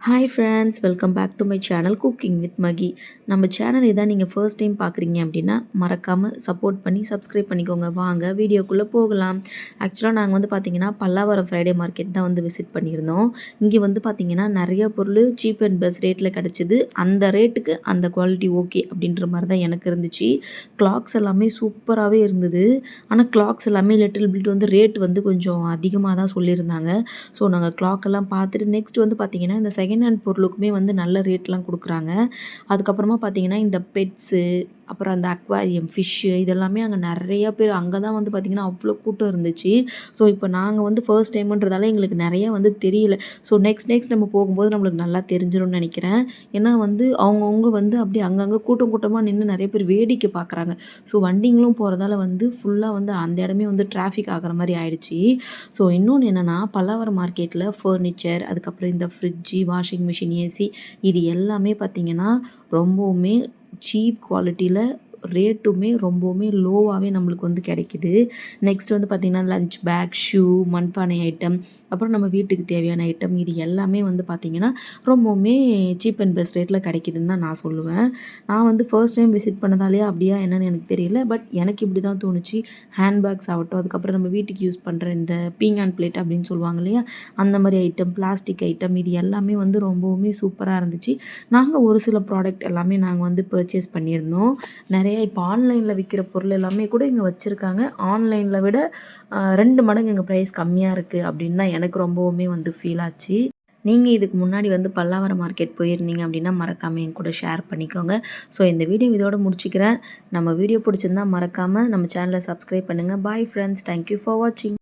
Hi friends, welcome back to my channel cooking with Magi. நம்ம channel இதான் நீங்கள் first time பார்க்குறீங்க அப்படின்னா மறக்காமல் சப்போர்ட் பண்ணி சப்ஸ்கிரைப் பண்ணிக்கோங்க. வாங்க வீடியோக்குள்ளே போகலாம். ஆக்சுவலாக நாங்கள் வந்து பார்த்திங்கன்னா பல்லாவரம் ஃப்ரைடே மார்க்கெட் தான் வந்து விசிட் பண்ணியிருந்தோம். இங்கே வந்து பார்த்திங்கன்னா நிறைய பொருள் சீப் அண்ட் பெஸ்ட் ரேட்டில் கிடச்சிது. அந்த ரேட்டுக்கு அந்த குவாலிட்டி ஓகே அப்படின்ற மாதிரி தான் எனக்கு இருந்துச்சு. கிளாக்ஸ் எல்லாமே சூப்பராகவே இருந்தது. ஆனால் கிளாக்ஸ் எல்லாமே லிட்டில் பிட் வந்து ரேட் வந்து கொஞ்சம் அதிகமாக தான் சொல்லியிருந்தாங்க. ஸோ நாங்கள் கிளாக் எல்லாம் பார்த்துட்டு நெக்ஸ்ட் வந்து பார்த்திங்கன்னா இந்த செகண்ட் ஹேண்ட் பொருளுக்குமே வந்து நல்ல ரேட்லாம் கொடுக்குறாங்க. அதுக்கப்புறமா பார்த்தீங்கன்னா இந்த பெட்ஸு, அப்புறம் அந்த அக்வாரியம் ஃபிஷ்ஷு இதெல்லாமே அங்கே நிறையா பேர் அங்கே தான் வந்து பார்த்திங்கன்னா அவ்வளோ கூட்டம் இருந்துச்சு. ஸோ இப்போ நாங்கள் வந்து ஃபர்ஸ்ட் டைமுன்றதால எங்களுக்கு நிறையா வந்து தெரியல. ஸோ நெக்ஸ்ட் நம்ம போகும்போது நம்மளுக்கு நல்லா தெரிஞ்சிடும்னு நினைக்கிறேன். ஏன்னா வந்து அவங்கவுங்க வந்து அப்படியே அங்கங்கே கூட்டமாக நின்று நிறைய பேர் வேடிக்கை பார்க்குறாங்க. ஸோ வண்டிங்களும் போகிறதால வந்து ஃபுல்லாக வந்து அந்த இடமே வந்து டிராஃபிக் ஆகிற மாதிரி ஆயிடுச்சு. ஸோ இன்னொன்று என்னென்னா பல்லாவரம் மார்க்கெட்டில் ஃபர்னிச்சர், அதுக்கப்புறம் இந்த ஃப்ரிட்ஜு, வாஷிங் மிஷின், ஏசி இது எல்லாமே பார்த்திங்கன்னா ரொம்பவுமே சீப் குவாலிட்டியில் ரேட்டுமே ரொம்பவுமே லோவாகவே நம்மளுக்கு வந்து கிடைக்கிது. நெக்ஸ்ட் வந்து பார்த்திங்கன்னா லஞ்ச் பேக், ஷூ, மண்பானை ஐட்டம், அப்புறம் நம்ம வீட்டுக்கு தேவையான ஐட்டம் இது எல்லாமே வந்து பார்த்திங்கன்னா ரொம்பவுமே சீப் அண்ட் பெஸ்ட் ரேட்டில் கிடைக்கிதுன்னு தான் நான் சொல்லுவேன். நான் வந்து ஃபர்ஸ்ட் டைம் விசிட் பண்ணதாலேயே அப்படியா என்னன்னு எனக்கு தெரியல. பட் எனக்கு இப்படி தான் தோணுச்சு. ஹேண்ட்பேக்ஸ் ஆகட்டும், அதுக்கப்புறம் நம்ம வீட்டுக்கு யூஸ் பண்ணுற இந்த பீங்கான் பிளேட் அப்படின்னு சொல்லுவாங்க இல்லையா, அந்த மாதிரி ஐட்டம், பிளாஸ்டிக் ஐட்டம் இது எல்லாமே வந்து ரொம்பவுமே சூப்பராக இருந்துச்சு. நாங்கள் ஒரு சில ப்ராடக்ட் எல்லாமே நாங்கள் வந்து பர்ச்சேஸ் பண்ணியிருந்தோம். நிறைய இப்போ ஆன்லைனில் விற்கிற பொருள் எல்லாமே கூட இங்கே வச்சுருக்காங்க. ஆன்லைனில் விட 2 மடங்கு இங்கே ப்ரைஸ் கம்மியாக இருக்குது அப்படின்னு தான் எனக்கு ரொம்பவுமே வந்து ஃபீல் ஆச்சு. நீங்கள் இதுக்கு முன்னாடி வந்து பல்லாவரம் மார்க்கெட் போயிருந்தீங்க அப்படின்னா மறக்காமல் என் கூட ஷேர் பண்ணிக்கோங்க. ஸோ இந்த வீடியோ இதோட முடிச்சுக்கிறேன். நம்ம வீடியோ பிடிச்சிருந்தா மறக்காமல் நம்ம சேனலை சப்ஸ்கிரைப் பண்ணுங்கள். பாய் ஃப்ரெண்ட்ஸ், தேங்க்யூ ஃபார் வாட்சிங்.